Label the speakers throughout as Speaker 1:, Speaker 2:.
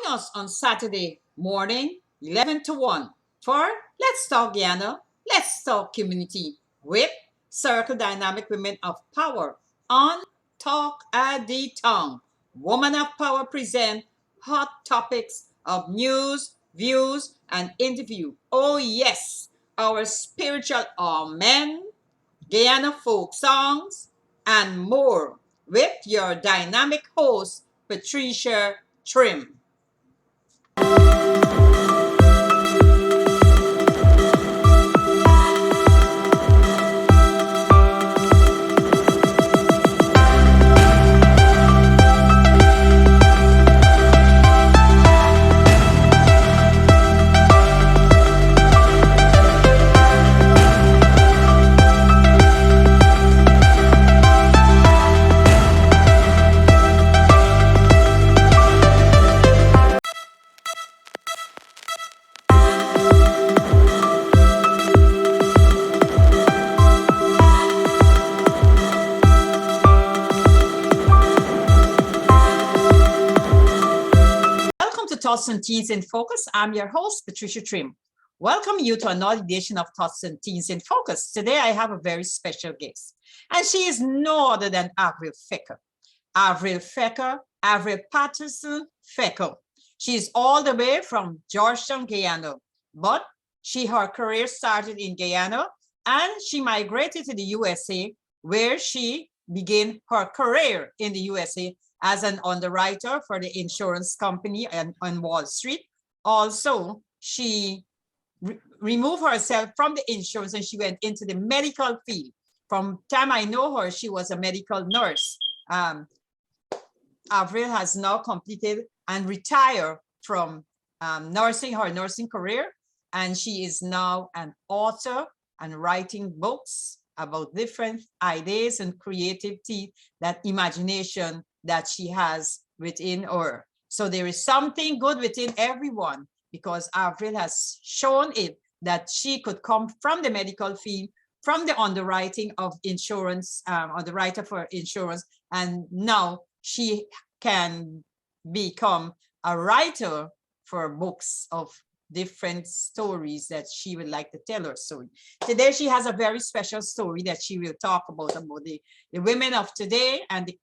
Speaker 1: us on Saturday morning, 11 to 1 for Let's Talk Guyana, Let's Talk Community with Circle Dynamic Women of Power on Talk at the Tongue. Woman of Power present hot topics of news, views, and interview. Oh yes, our spiritual amen, Guyana folk songs, and more with your dynamic host, Patricia Trim. Welcome to Tots and Teens in Focus. I'm your host, Patricia Trim. Welcome you to another edition of Tots and Teens in Focus. Today I have a very special guest, and she is no other than Avril Fecker. Avril Patterson Fecker. She's all the way from Georgetown, Guyana, but her career started in Guyana, and she migrated to the USA, where she began her career in the USA as an underwriter for the insurance company on Wall Street. Also, she removed herself from the insurance and she went into the medical field. From time I know her, she was a medical nurse. Avril has now completed and retired from her nursing career, and she is now an author and writing books about different ideas and creativity, that imagination that she has within her. So there is something good within everyone, because Avril has shown it that she could come from the medical field, from the underwriting of insurance, underwriter for insurance, and now she can become a writer for books of different stories that she would like to tell her story. Today, she has a very special story that she will talk about the women of today and the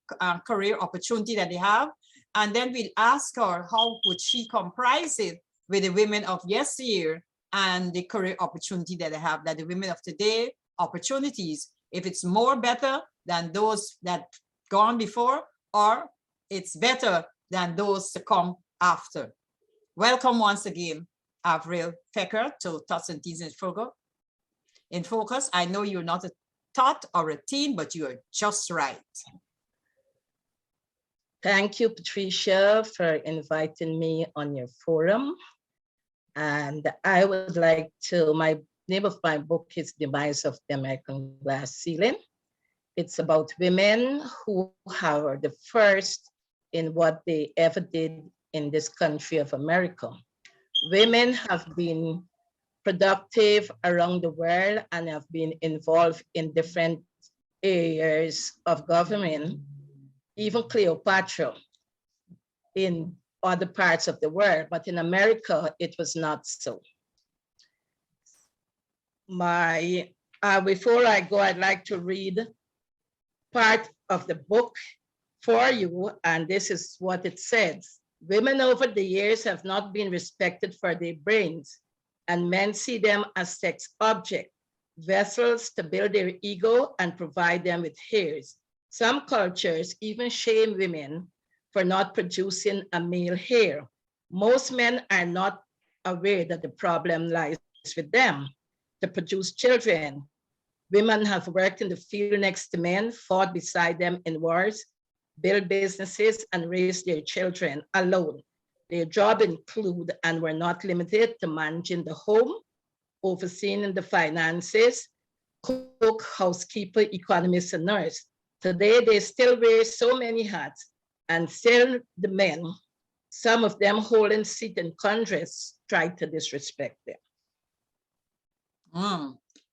Speaker 1: career opportunity that they have. And then we'll ask her how would she comprise it with the women of yesteryear and the career opportunity that they have, that the women of today opportunities, if it's more better than those that gone before, or it's better than those to come after. Welcome once again, Avril Fecker, to Tots and Teens in Focus. I know you're not a tot or a teen, but you are just right.
Speaker 2: Thank you, Patricia, for inviting me on your forum. And I would like to, my name of my book is Demise of the American Glass Ceiling. It's about women who are the first in what they ever did in this country of America. Women have been productive around the world and have been involved in different areas of government, even Cleopatra in other parts of the world, but in America, it was not so. Before I go, I'd like to read part of the book for you, and this is what it says. Women over the years have not been respected for their brains, and men see them as sex objects, vessels to build their ego and provide them with heirs. Some cultures even shame women for not producing a male heir. Most men are not aware that the problem lies with them to produce children. Women have worked in the field next to men, fought beside them in wars, build businesses, and raise their children alone. Their job include and were not limited to managing the home, overseeing the finances, cook, housekeeper, economist, and nurse. Today, they still wear so many hats, and still the men, some of them holding seats in Congress, try to disrespect them.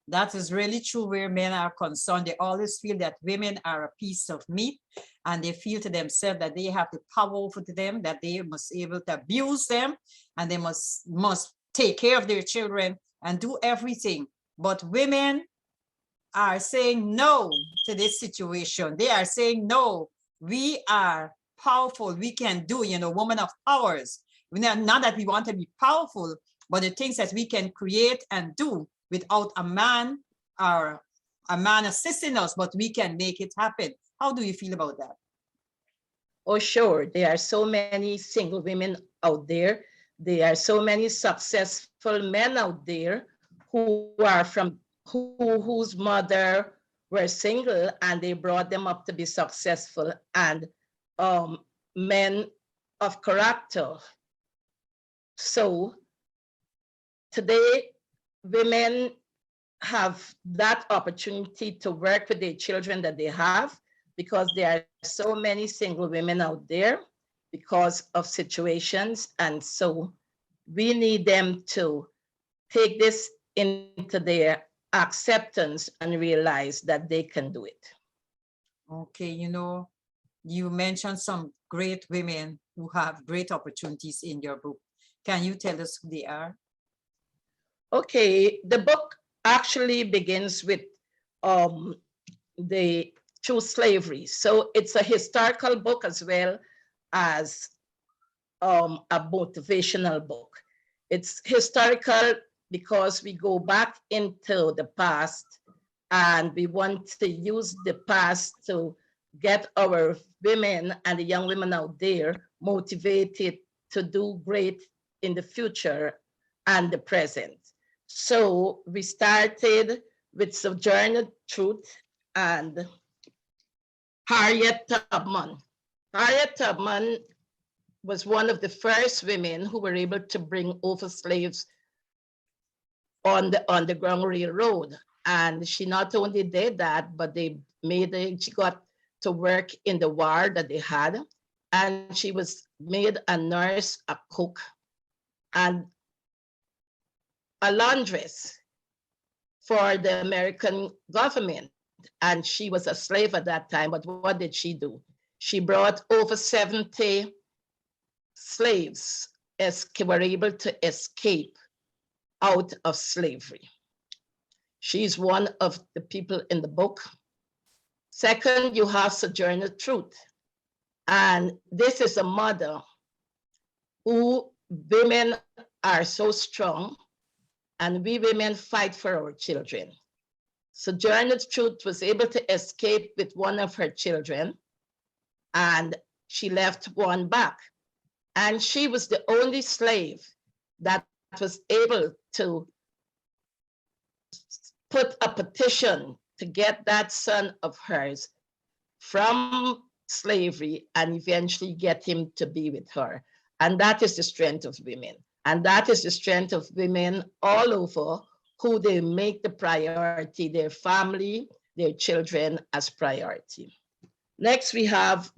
Speaker 1: That is really true where men are concerned. They always feel that women are a piece of meat and they feel to themselves that they have the power over them, that they must be able to abuse them, and they must take care of their children and do everything. But women are saying no to this situation. They are saying, no, we are powerful. We can do, woman of powers. Not that we want to be powerful, but the things that we can create and do without a man or a man assisting us, but we can make it happen. How do you feel about that?
Speaker 2: Oh, sure. There are so many single women out there. There are so many successful men out there who are whose mother were single and they brought them up to be successful, and men of character. So today, women have that opportunity to work with the children that they have, because there are so many single women out there because of situations. And so we need them to take this into their acceptance and realize that they can do it.
Speaker 1: Okay, you mentioned some great women who have great opportunities in your book. Can you tell us who they are?
Speaker 2: Okay, the book actually begins with the true slavery. So it's a historical book as well as a motivational book. It's historical because we go back into the past and we want to use the past to get our women and the young women out there motivated to do great in the future and the present. So we started with Sojourner Truth and Harriet Tubman. Harriet Tubman was one of the first women who were able to bring over slaves on the Underground Railroad. And she not only did that, but she got to work in the war that they had. And she was made a nurse, a cook, and a laundress for the American government. And she was a slave at that time, but what did she do? She brought over 70 slaves were able to escape out of slavery. She's one of the people in the book. Second, you have Sojourner Truth. And this is a mother who women are so strong, and we women fight for our children. Sojourner Truth was able to escape with one of her children, and she left one back. And she was the only slave that was able to put a petition to get that son of hers from slavery and eventually get him to be with her. And that is the strength of women. And that is the strength of women all over, who they make the priority, their family, their children as priority. Next, we have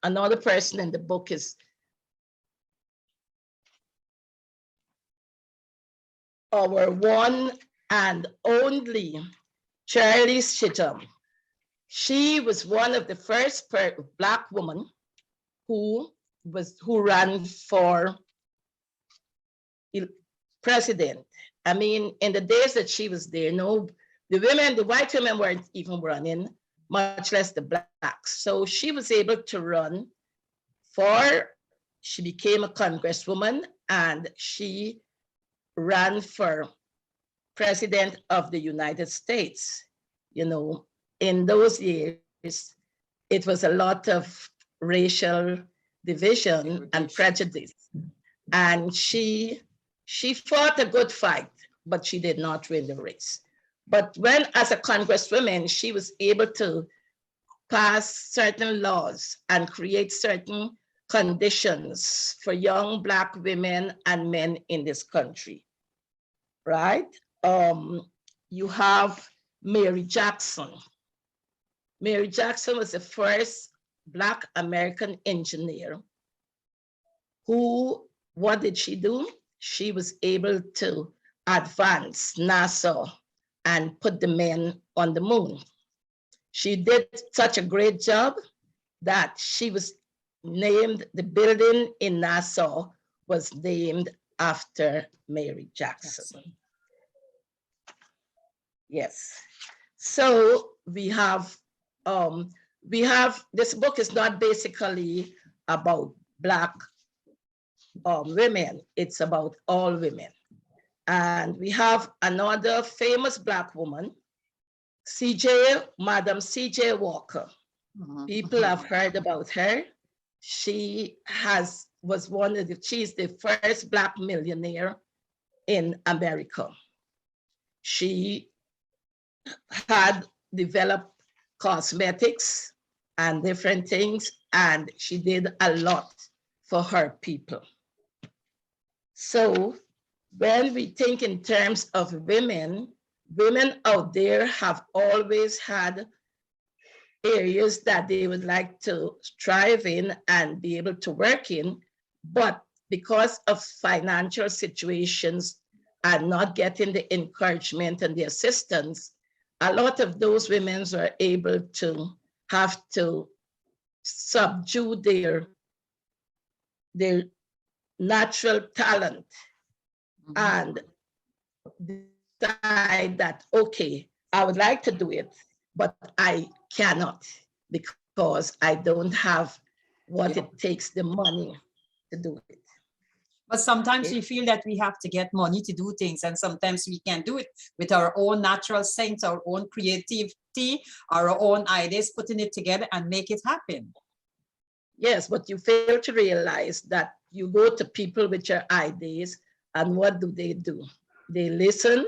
Speaker 2: another person in the book is our one and only Charlie Shittun. She was one of the first Black women who ran for president. I mean, in the days that she was there, the white women weren't even running, much less the Blacks. So she was able to run she became a congresswoman, and she ran for president of the United States. In those years, it was a lot of racial division and prejudice. And she fought a good fight, but she did not win the race. But when, as a congresswoman, she was able to pass certain laws and create certain conditions for young Black women and men in this country, right? You have Mary Jackson. Mary Jackson was the first Black American engineer who, what did she do? She was able to advance NASA and put the men on the moon. She did such a great job that she was named, the building in Nassau was named after Mary Jackson. Yes. So we have, this book is not basically about Black women, it's about all women. And we have another famous Black woman, Madam C.J. Walker. People have heard about her. She was she's the first Black millionaire in America. She had developed cosmetics and different things, and she did a lot for her people. So when we think in terms of women, women out there have always had areas that they would like to strive in and be able to work in, but because of financial situations and not getting the encouragement and the assistance, a lot of those women are able to have to subdue their natural talent and decide that, okay, I would like to do it, but I cannot because I don't have what it takes, the money to do it.
Speaker 1: But sometimes we feel that we have to get money to do things, and sometimes we can do it with our own natural sense, our own creativity, our own ideas, putting it together and make it happen.
Speaker 2: Yes, but you fail to realize that you go to people with your ideas, and what do? They listen,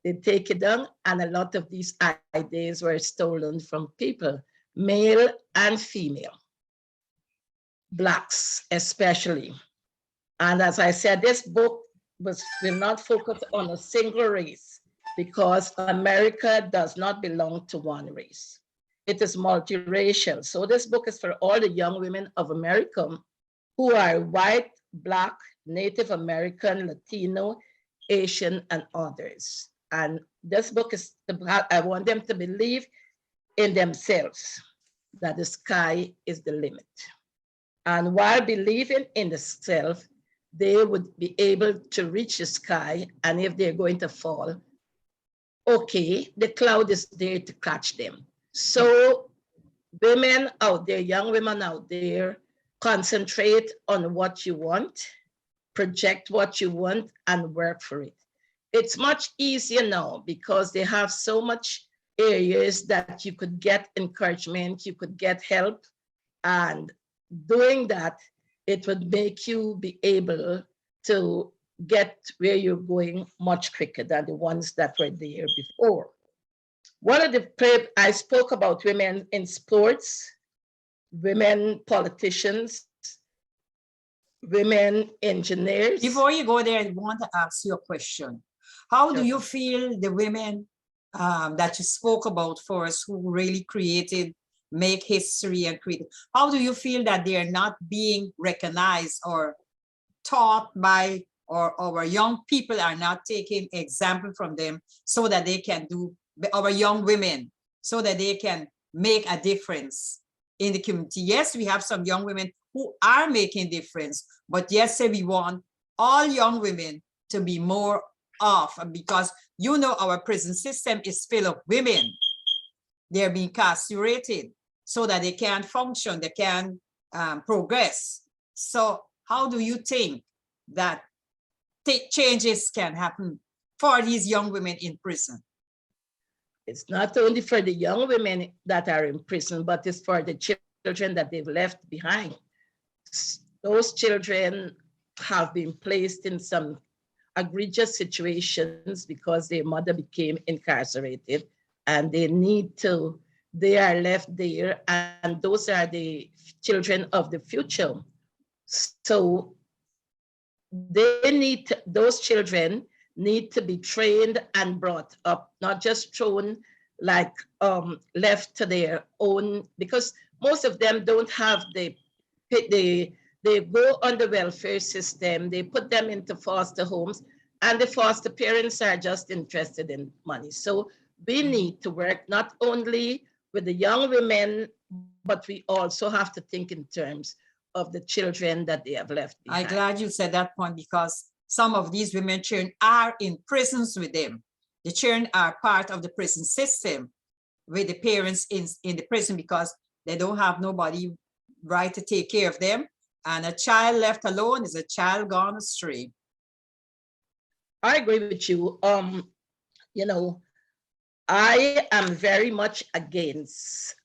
Speaker 2: they take it down, and a lot of these ideas were stolen from people, male and female, Blacks especially. And as I said, this book will not focus on a single race because America does not belong to one race. It is multiracial. So this book is for all the young women of America who are white, Black, Native American, Latino, Asian, and others. And this book is about, I want them to believe in themselves, that the sky is the limit. And while believing in the self, they would be able to reach the sky. And if they're going to fall, okay, the cloud is there to catch them. So women out there, young women out there, concentrate on what you want, project what you want, and work for it. It's much easier now because they have so much areas that you could get encouragement, you could get help, and doing that, it would make you be able to get where you're going much quicker than the ones that were there before. One of I spoke about women in sports, women politicians, women engineers.
Speaker 1: Before you go there, I want to ask you a question. How do you feel the women that you spoke about for us who really make history and create, how do you feel that they are not being recognized or taught by, or our young people are not taking example from them so that they can do, our young women, so that they can make a difference in the community? Yes, we have some young women who are making difference, but yes, we want all young women to be more off, because you know our prison system is full of women. They're being castrated so that they can't function, they can't progress. So how do you think that changes can happen for these young women in prison?
Speaker 2: It's not only for the young women that are in prison, but it's for the children that they've left behind. Those children have been placed in some egregious situations because their mother became incarcerated, and they are left there, and those are the children of the future. So those children need to be trained and brought up, not just thrown like left to their own, because most of them don't have they go on the welfare system, they put them into foster homes, and the foster parents are just interested in money. So we need to work not only with the young women, but we also have to think in terms of the children that they have left behind.
Speaker 1: I'm glad you said that point, because some of these women children are in prisons with them. The children are part of the prison system with the parents in the prison because they don't have nobody right to take care of them. And a child left alone is a child gone astray.
Speaker 2: I agree with you. You know, I am very much against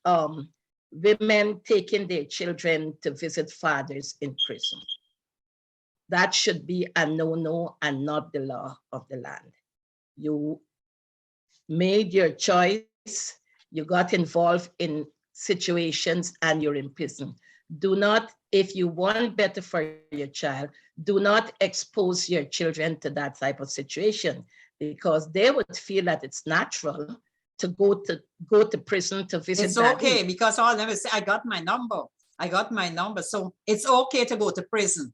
Speaker 2: women taking their children to visit fathers in prison. That should be a no-no and not the law of the land. You made your choice, you got involved in situations and you're in prison. Do not, if you want better for your child, do not expose your children to that type of situation, because they would feel that it's natural to go to prison to visit.
Speaker 1: It's okay, because I'll never say, I got my number. I got my number. So it's okay to go to prison.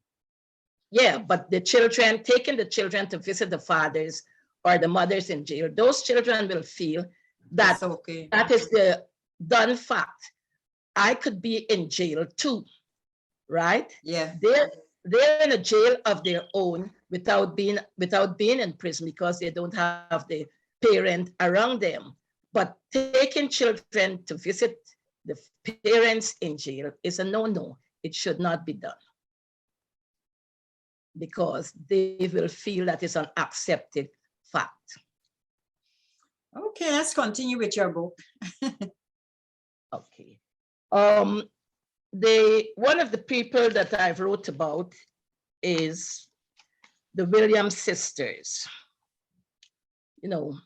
Speaker 2: Yeah, but the children, taking the children to visit the fathers or the mothers in jail, those children will feel that
Speaker 1: That's okay.
Speaker 2: that is the done fact. I could be in jail too, right?
Speaker 1: Yeah.
Speaker 2: They're in a jail of their own without being in prison because they don't have the parent around them. But taking children to visit the parents in jail is a no-no. It should not be done, because they will feel that it's an accepted fact.
Speaker 1: Okay, let's continue with your book.
Speaker 2: Okay. One of the people that I've wrote about is the Williams sisters. You know,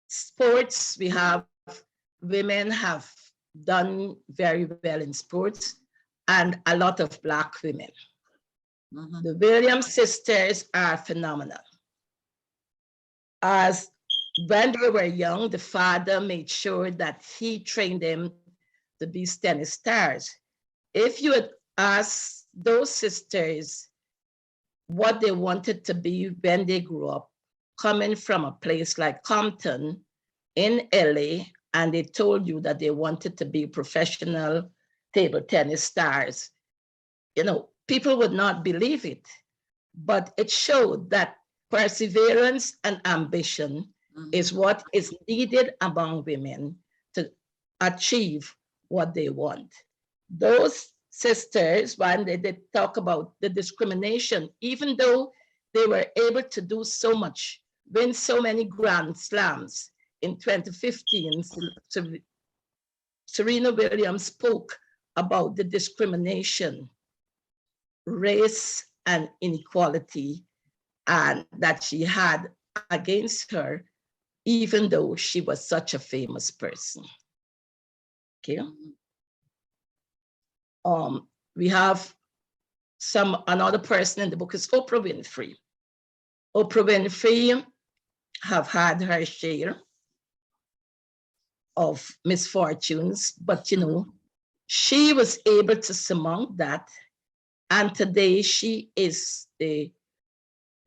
Speaker 2: sports, we have, women have done very well in sports, and a lot of Black women. Mm-hmm. The Williams sisters are phenomenal. As when they were young, the father made sure that he trained them to be tennis stars. If you had asked those sisters what they wanted to be when they grew up, coming from a place like Compton in LA, and they told you that they wanted to be professional table tennis stars, you know, people would not believe it. But it showed that perseverance and ambition is what is needed among women to achieve what they want. Those sisters, when they did talk about the discrimination, even though they were able to do so much, win so many Grand Slams, in 2015, Serena Williams spoke about the discrimination, race, and inequality, and that she had against her, even though she was such a famous person. Okay. We have another person in the book is Oprah Winfrey. Oprah Winfrey have had her share of misfortunes, but you know, she was able to surmount that, and today she is the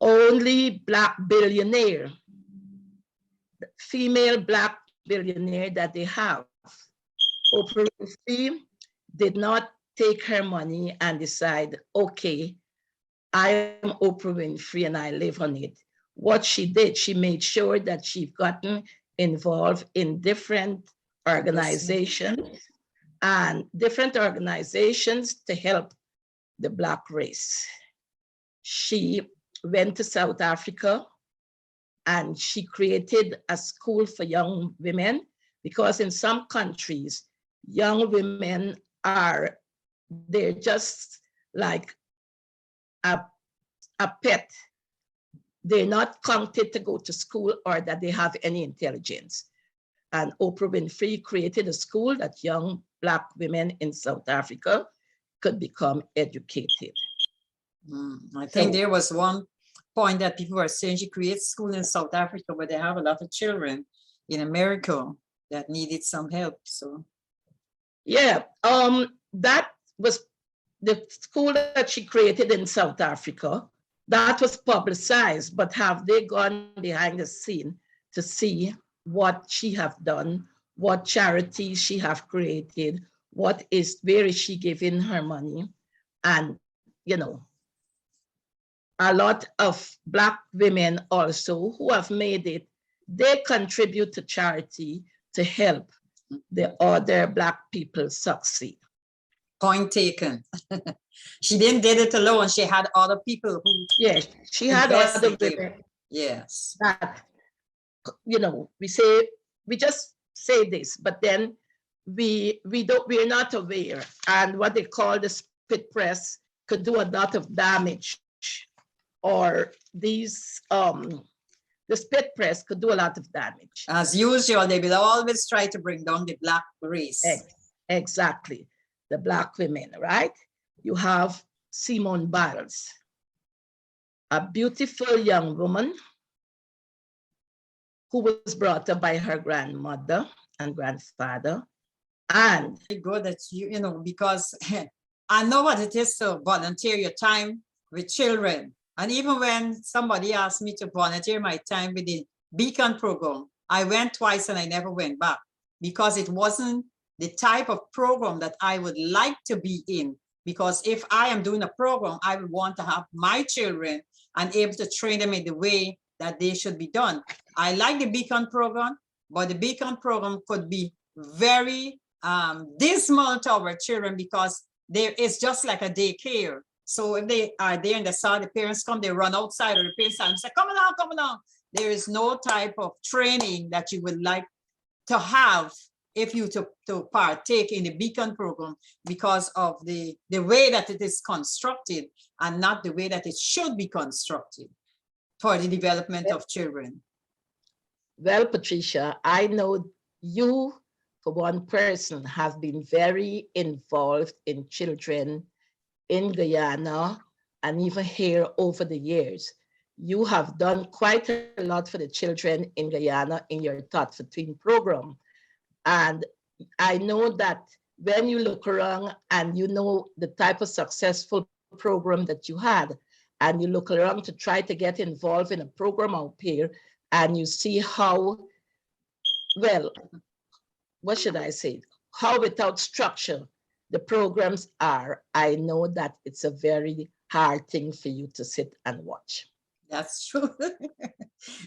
Speaker 2: only Black billionaire, female Black billionaire that they have. Oprah Winfrey did not take her money and decide, okay, I am Oprah Winfrey and I live on it. What she did, she made sure that she'd gotten involved in different organizations and different organizations to help the Black race. She went to South Africa and she created a school for young women, because in some countries, young women they're just like a pet. They're not counted to go to school or that they have any intelligence. And Oprah Winfrey created a school that young Black women in South Africa could become educated.
Speaker 1: I think there was one point that people were saying she created school in South Africa, but they have a lot of children in America that needed some help. So
Speaker 2: yeah, that was the school that she created in South Africa. That was publicized, but have they gone behind the scene to see what she have done, what charities she have created, where is she giving her money. And, you know, a lot of Black women also who have made it, they contribute to charity to help the other Black people succeed.
Speaker 1: Point taken. She didn't did it alone. She had other people who
Speaker 2: Yes, she had other women.
Speaker 1: Yes.
Speaker 2: That, you know, we just say this, but then we're not aware. And what they call the spit press could do a lot of damage, or these the spit press could do a lot of damage.
Speaker 1: As usual, they will always try to bring down the Black race.
Speaker 2: Exactly, the Black women, right? You have Simone Biles, a beautiful young woman who was brought up by her grandmother and grandfather. And
Speaker 1: good that you know, because I know what it is to volunteer your time with children. And even when somebody asked me to volunteer my time with the Beacon program, I went twice and I never went back because it wasn't the type of program that I would like to be in. Because if I am doing a program, I would want to have my children and able to train them in the way that they should be done. I like the Beacon program, but the Beacon program could be very dismal to our children because it's just like a daycare. So if they are there and they saw the parents come, they run outside, or the parents say, come along, come along. There is no type of training that you would like to have if you to partake in the Beacon program because of the way that it is constructed and not the way that it should be constructed for the development of children.
Speaker 2: Well, Patricia, I know you, for one person, have been very involved in children in Guyana and even here over the years. You have done quite a lot for the children in Guyana in your Tots for Twin program. And I know that when you look around and you know the type of successful program that you had, and you look around to try to get involved in a program out here, and you see how, well, what should I say? How without structure the programs are, I know that it's a very hard thing for you to sit and watch.
Speaker 1: That's true.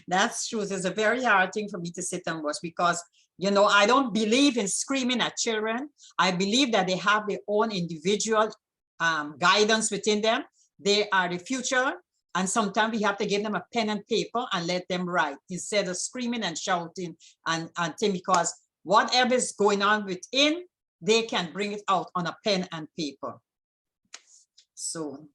Speaker 1: That's true. It's a very hard thing for me to sit and watch because, you know, I don't believe in screaming at children. I believe that they have their own individual guidance within them. They are the future. And sometimes we have to give them a pen and paper and let them write instead of screaming and shouting and thing, because whatever is going on within, they can bring it out on a pen and paper. So,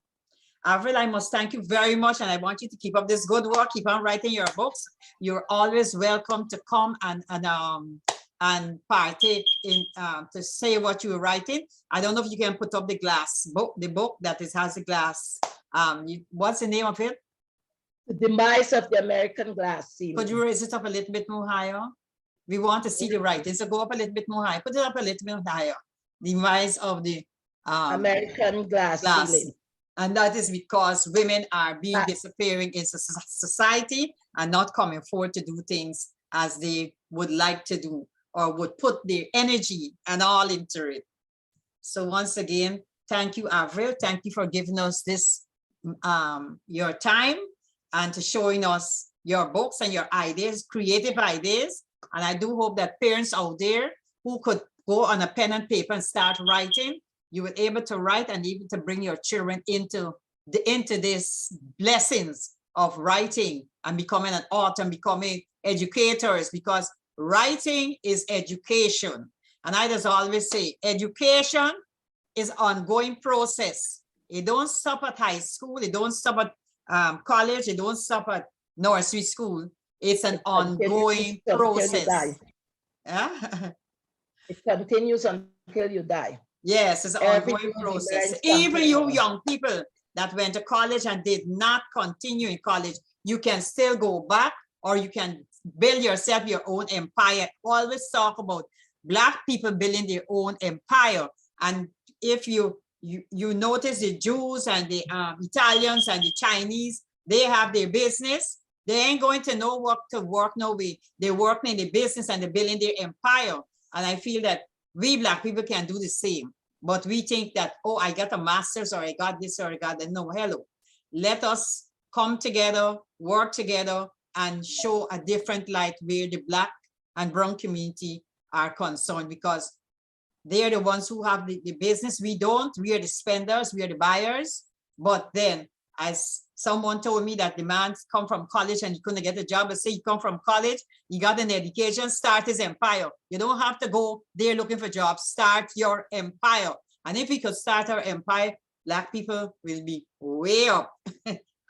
Speaker 1: Avril, I must thank you very much, and I want you to keep up this good work. Keep on writing your books. You're always welcome to come and partake in to say what you're writing. I don't know if you can put up the glass book, the book that has the glass. What's the name of it?
Speaker 2: The Demise of the American Glass Ceiling.
Speaker 1: Could you raise it up a little bit more higher? We want to see the writing, so go up a little bit more high. Put it up a little bit higher. Demise of the
Speaker 2: American Glass Ceiling.
Speaker 1: And that is because women are being disappearing in society and not coming forward to do things as they would like to do or would put their energy and all into it. So once again, thank you, Avril. Thank you for giving us this, your time and to showing us your books and your ideas, creative ideas. And I do hope that parents out there who could go on a pen and paper and start writing, you were able to write and even to bring your children into this blessings of writing and becoming an author and becoming educators, because writing is education. And I just always say, education is an ongoing process. It don't stop at high school. It don't stop at college. It don't stop at nursery school. It's an ongoing process. Yeah?
Speaker 2: It continues until you die.
Speaker 1: Yes, it's an ongoing process. Even you young people that went to college and did not continue in college, you can still go back, or you can build yourself your own empire. Always talk about Black people building their own empire. And if you notice the Jews and the Italians and the Chinese, they have their business. They ain't going to know what to work no way. They're working in the business and they're building their empire. And I feel that we Black people can do the same. But we think that, oh, I got a master's, or I got this, or I got that. No, hello. Let us come together, work together, and show a different light where the Black and brown community are concerned, because they're the ones who have the business. We don't. We are the spenders, we are the buyers. But then, as someone told me that the man come from college and he couldn't get a job, but say he come from college, he got an education, start his empire. You don't have to go there looking for jobs. Start your empire. And if we could start our empire, Black people will be way up,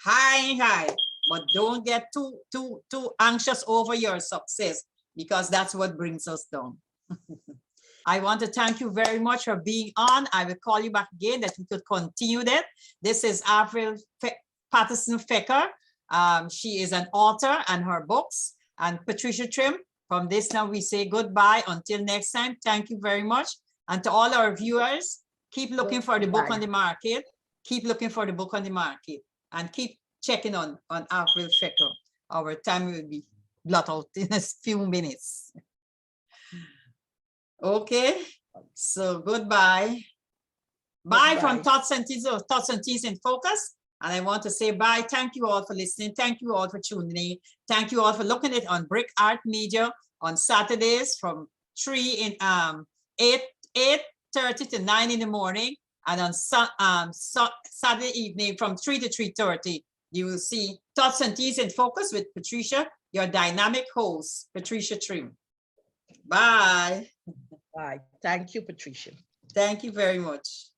Speaker 1: high. But don't get too anxious over your success, because that's what brings us down. I want to thank you very much for being on. I will call you back again that we could continue that. This is Avril Patterson Fecker. She is an author and her books. And Patricia Trim, from this now we say goodbye until next time. Thank you very much. And to all our viewers, keep looking for the book on the market. Keep looking for the book on the market. And keep checking on Avril Fecker. Our time will be blot out in a few minutes. Okay, so goodbye. Bye from Tots and Teas in Focus. And I want to say bye. Thank you all for listening. Thank you all for tuning in. Thank you all for looking at it on Brick Art Media on Saturdays from 8:30 to 9 in the morning. And on Saturday evening from 3 to 3:30, you will see Tots and Teas in Focus with Patricia, your dynamic host, Patricia Trim. Bye.
Speaker 2: Bye. Thank you, Patricia.
Speaker 1: Thank you very much.